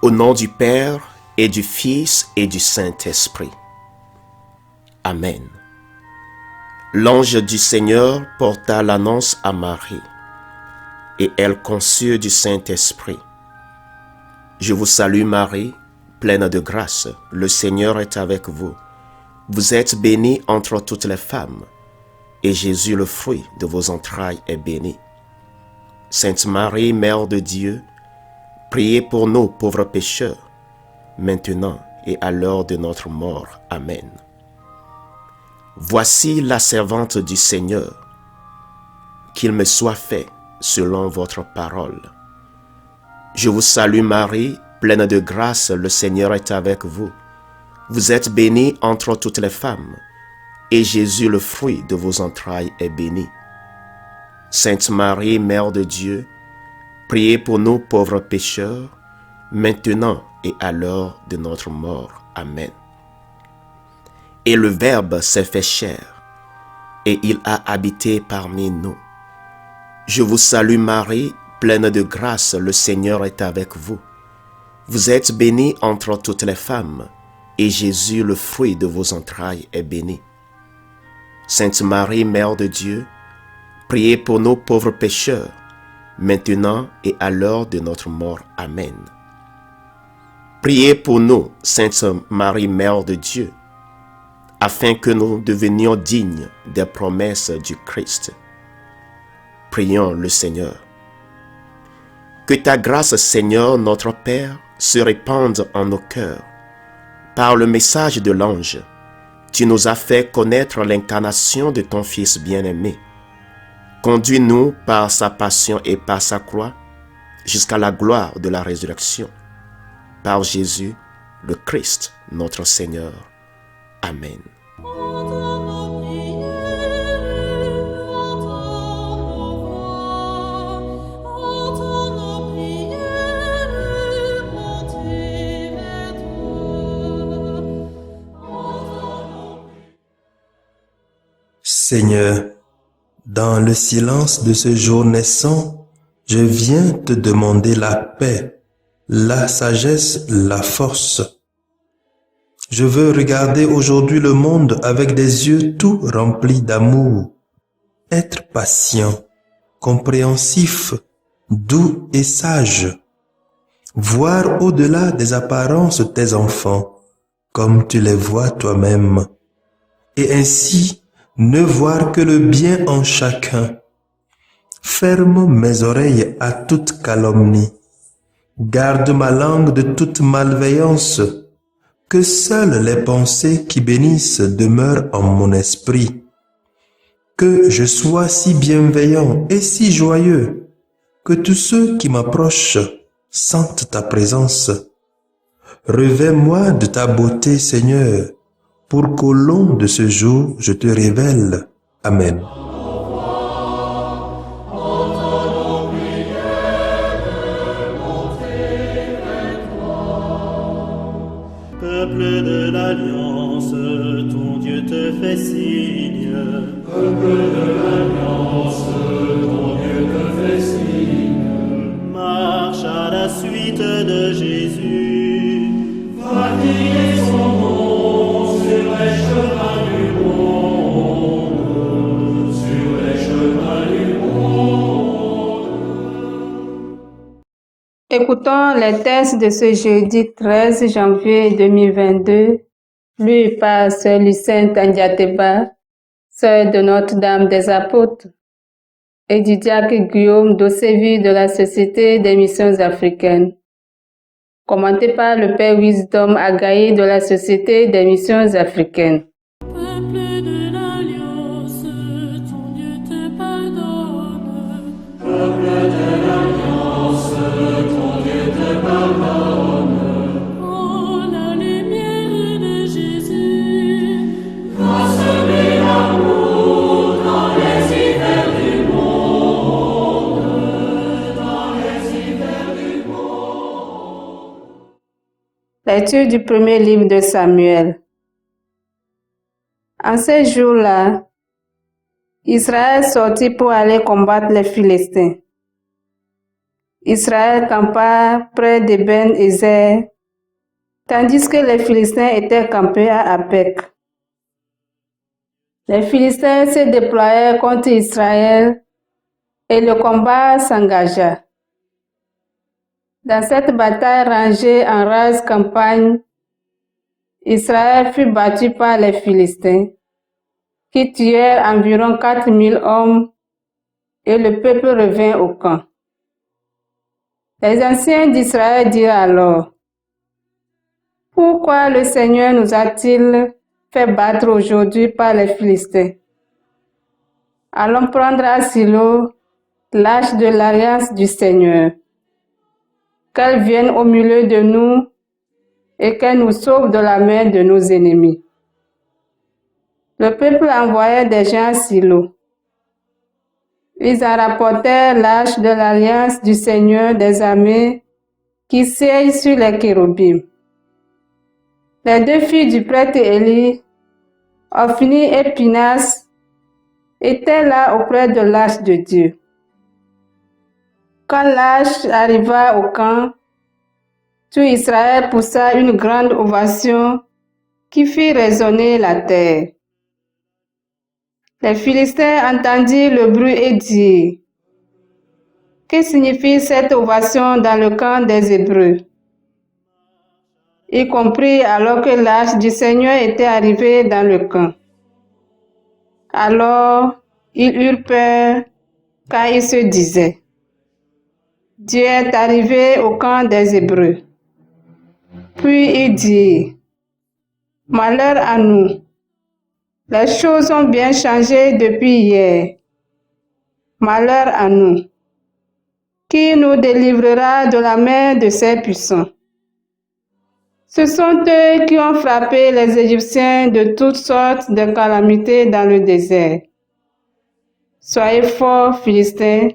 Au nom du Père et du Fils et du Saint-Esprit. Amen. L'ange du Seigneur porta l'annonce à Marie, et elle conçut du Saint-Esprit. Je vous salue Marie, pleine de grâce, le Seigneur est avec vous. Vous êtes bénie entre toutes les femmes, et Jésus, le fruit de vos entrailles, est béni. Sainte Marie, Mère de Dieu, priez pour nous pauvres pécheurs, maintenant et à l'heure de notre mort. Amen. Voici la servante du Seigneur, qu'il me soit fait selon votre parole. Je vous salue Marie, pleine de grâce, le Seigneur est avec vous. Vous êtes bénie entre toutes les femmes, et Jésus, le fruit de vos entrailles, est béni. Sainte Marie, Mère de Dieu, priez pour nous pauvres pécheurs, maintenant et à l'heure de notre mort. Amen. Et le Verbe s'est fait chair, et il a habité parmi nous. Je vous salue Marie, pleine de grâce, le Seigneur est avec vous. Vous êtes bénie entre toutes les femmes, et Jésus, le fruit de vos entrailles, est béni. Sainte Marie, Mère de Dieu, priez pour nous pauvres pécheurs, maintenant et à l'heure de notre mort. Amen. Priez pour nous, Sainte Marie, Mère de Dieu, afin que nous devenions dignes des promesses du Christ. Prions le Seigneur. Que ta grâce, Seigneur, notre Père, se répande en nos cœurs. Par le message de l'ange, tu nous as fait connaître l'incarnation de ton Fils bien-aimé. Conduis-nous par sa passion et par sa croix jusqu'à la gloire de la résurrection. Par Jésus, le Christ, notre Seigneur. Amen. Seigneur, dans le silence de ce jour naissant, je viens te demander la paix, la sagesse, la force. Je veux regarder aujourd'hui le monde avec des yeux tout remplis d'amour, être patient, compréhensif, doux et sage, voir au-delà des apparences tes enfants, comme tu les vois toi-même, et ainsi ne voir que le bien en chacun. Ferme mes oreilles à toute calomnie, garde ma langue de toute malveillance, que seules les pensées qui bénissent demeurent en mon esprit. Que je sois si bienveillant et si joyeux, que tous ceux qui m'approchent sentent ta présence. Revêt-moi de ta beauté, Seigneur, pour qu'au long de ce jour, je te révèle. Amen. Peuple de l'Alliance, ton Dieu te fait signe. Peuple de l'Alliance, ton Dieu te fait signe. Marche à la suite de Jésus. Va crier son nom sur les chemins du monde. Sur les chemins du monde. Écoutons les textes de ce jeudi 13 janvier 2022, lus par Sœur Lucette Ndiateba, sœur de Notre-Dame des Apôtres, et du diacre Guillaume Dossévi de la Société des Missions africaines. Commenté par le Père Wisdom Agaï de la Société des Missions africaines. Peuple de l'Alliance, ton Dieu te pardonne. Peuple de l'Alliance, ton Dieu te pardonne. Oh, la lumière de Jésus, Va semer l'amour dans les hivers du monde. Dans les hivers du monde. Lecture du premier livre de Samuel. En ces jours-là, Israël sortit pour aller combattre les Philistins. Israël campa près d'Eben Ezer, tandis que les Philistins étaient campés à Apec. Les Philistins se déployèrent contre Israël et le combat s'engagea. Dans cette bataille rangée en rase campagne, Israël fut battu par les Philistins, qui tuèrent environ 4000 hommes, et le peuple revint au camp. Les anciens d'Israël dirent alors: Pourquoi le Seigneur nous a-t-il fait battre aujourd'hui par les Philistins? Allons prendre à Silo l'arche de l'alliance du Seigneur, qu'elle vienne au milieu de nous et qu'elle nous sauve de la main de nos ennemis. Le peuple envoyait des gens à Silo. Ils en rapportèrent l'arche de l'alliance du Seigneur des armées qui siège sur les chérubins. Les deux filles du prêtre Élie, Ophni et Pinas, étaient là auprès de l'arche de Dieu. Quand l'arche arriva au camp, tout Israël poussa une grande ovation qui fit résonner la terre. Les Philistins entendirent le bruit et dirent: Que signifie cette ovation dans le camp des Hébreux? Ils comprirent alors que l'arche du Seigneur était arrivée dans le camp. Alors ils eurent peur, car ils se disaient: Dieu est arrivé au camp des Hébreux. Puis ils dirent: Malheur à nous! Les choses ont bien changé depuis hier. Malheur à nous! Qui nous délivrera de la main de ces puissants? Ce sont eux qui ont frappé les Égyptiens de toutes sortes de calamités dans le désert. Soyez forts, Philistins,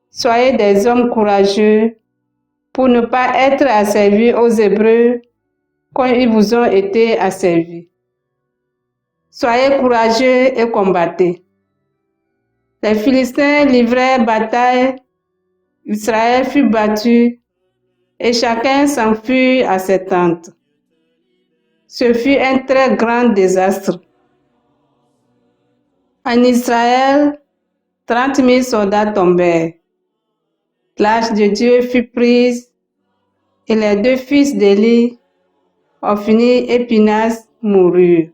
soyez des hommes courageux, pour ne pas être asservis aux Hébreux comme ils vous ont été asservis. Soyez courageux et combattez. Les Philistins livrèrent bataille, Israël fut battu, et chacun s'enfuit à ses tentes. Ce fut un très grand désastre. En Israël, 30 000 soldats tombèrent. L'arche de Dieu fut prise, et les deux fils d'Élie, Ophni et Pinas, moururent.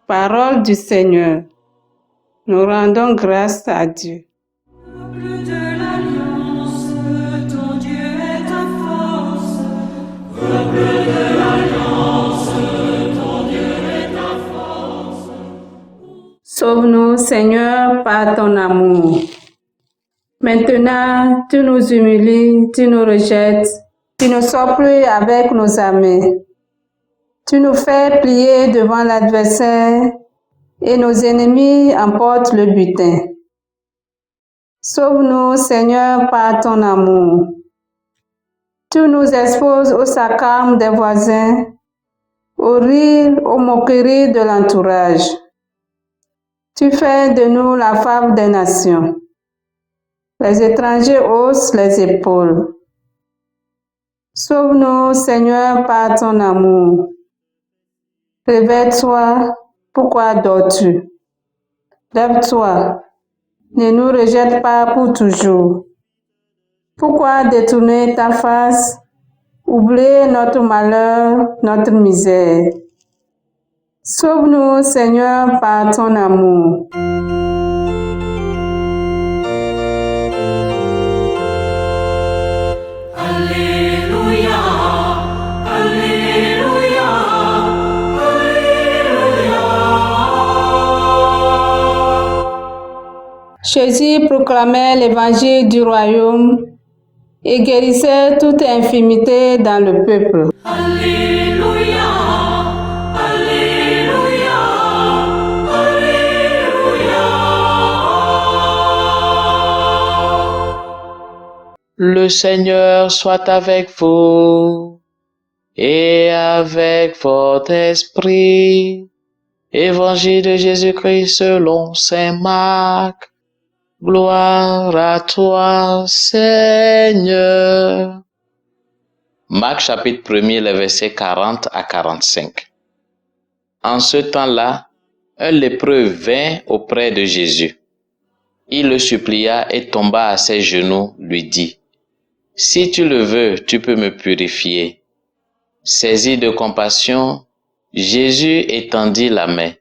Parole du Seigneur. Nous rendons grâce à Dieu. Peuple de l'Alliance, ton Dieu est ta force. Peuple de l'Alliance, ton Dieu est ta force. Sauve-nous, Seigneur, par ton amour. Maintenant, tu nous humilies, tu nous rejettes, tu ne sors plus avec nos armées. Tu nous fais plier devant l'adversaire et nos ennemis emportent le butin. Sauve-nous, Seigneur, par ton amour. Tu nous exposes au sarcasme des voisins, au rire, aux moqueries de l'entourage. Tu fais de nous la fable des nations. Les étrangers haussent les épaules. Sauve-nous, Seigneur, par ton amour. Réveille-toi, pourquoi dors-tu? Lève-toi, ne nous rejette pas pour toujours. Pourquoi détourner ta face, oublier notre malheur, notre misère? Sauve-nous, Seigneur, par ton amour. Alléluia, Alléluia, Alléluia. Jésus proclamait l'évangile du royaume et guérissait toute infirmité dans le peuple. Alléluia, Alléluia, Alléluia. Le Seigneur soit avec vous et avec votre esprit. Évangile de Jésus-Christ selon saint Marc. Gloire à toi, Seigneur. Marc chapitre 1er, les versets 40 à 45. En ce temps-là, un lépreux vint auprès de Jésus. Il le supplia et tomba à ses genoux, lui dit, « Si tu le veux, tu peux me purifier. » Saisi de compassion, Jésus étendit la main,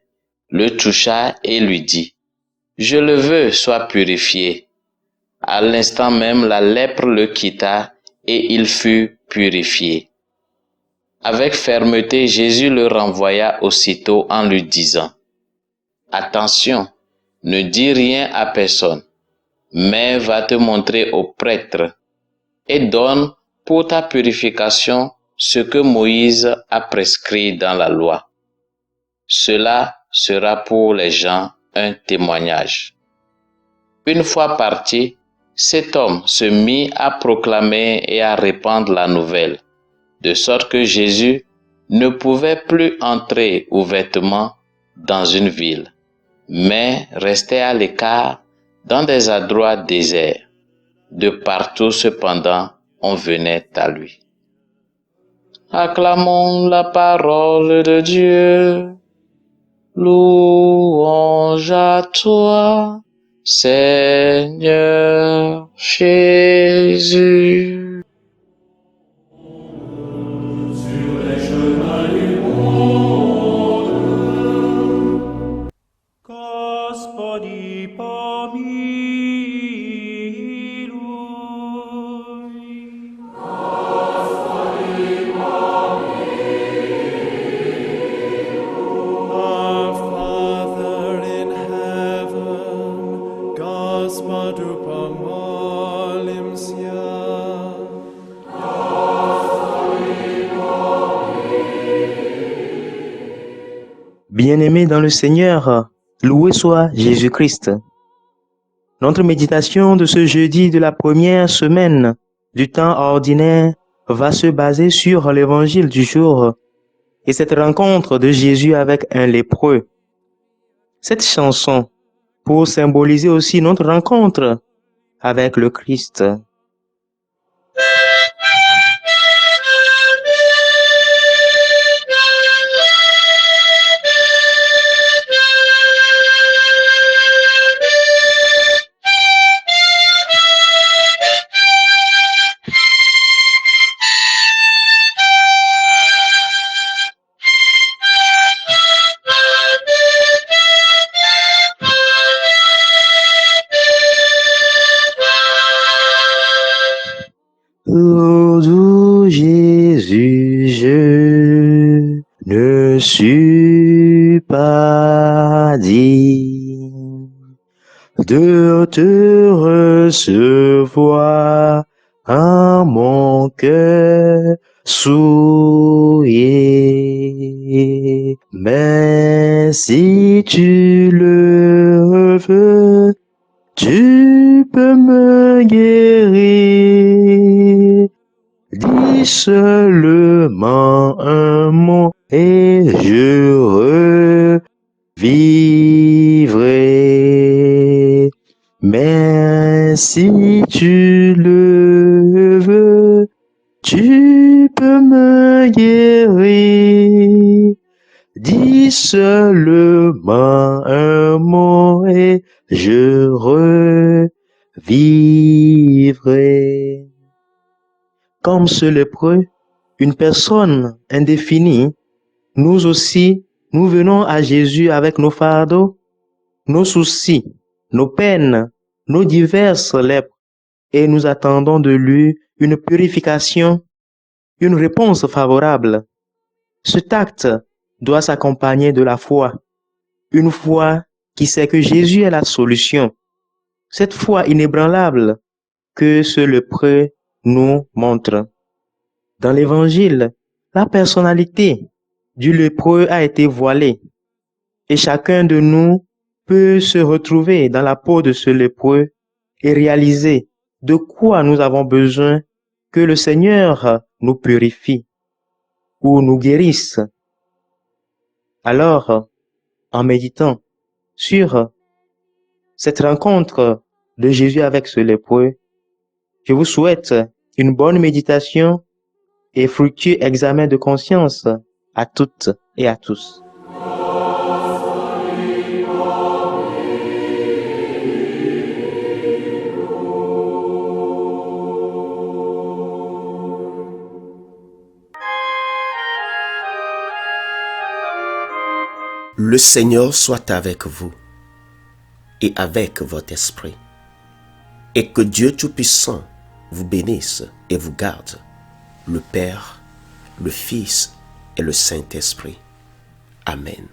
le toucha et lui dit, « Je le veux, sois purifié. » À l'instant même, la lèpre le quitta et il fut purifié. Avec fermeté, Jésus le renvoya aussitôt en lui disant, « Attention, ne dis rien à personne, mais va te montrer au prêtre et donne pour ta purification ce que Moïse a prescrit dans la loi. Cela sera pour les gens un témoignage. » Une fois parti, cet homme se mit à proclamer et à répandre la nouvelle, de sorte que Jésus ne pouvait plus entrer ouvertement dans une ville, mais restait à l'écart dans des endroits déserts. De partout cependant, on venait à lui. Acclamons la parole de Dieu. Louange à toi, Seigneur Jésus. Sur les chemins du monde, Gospodi pomiluj. Our Father in heaven, Gospodu pomolimся. Bien-aimés dans le Seigneur, loué soit Jésus-Christ. Notre méditation de ce jeudi de la première semaine du temps ordinaire va se baser sur l'évangile du jour et cette rencontre de Jésus avec un lépreux. Cette chanson pour symboliser aussi notre rencontre avec le Christ. Ô doux Jésus, je ne suis pas digne de te recevoir en mon cœur souillé. Mais si tu le veux, tu peux me guérir. Dis seulement un mot et je revivrai. Mais si tu le veux, tu peux me guérir. Dis seulement un mot et je revivrai. Comme ce lépreux, une personne indéfinie, nous aussi, nous venons à Jésus avec nos fardeaux, nos soucis, nos peines, nos diverses lèpres, et nous attendons de lui une purification, une réponse favorable. Cet acte doit s'accompagner de la foi, une foi qui sait que Jésus est la solution, cette foi inébranlable que ce lépreux nous montre. Dans l'Évangile, la personnalité du lépreux a été voilée et chacun de nous peut se retrouver dans la peau de ce lépreux et réaliser de quoi nous avons besoin que le Seigneur nous purifie ou nous guérisse. Alors, en méditant sur cette rencontre de Jésus avec ce lépreux. Je vous souhaite une bonne méditation et fructueux examen de conscience à toutes et à tous. Le Seigneur soit avec vous et avec votre esprit, et que Dieu Tout-Puissant vous bénisse et vous garde, le Père, le Fils et le Saint-Esprit. Amen.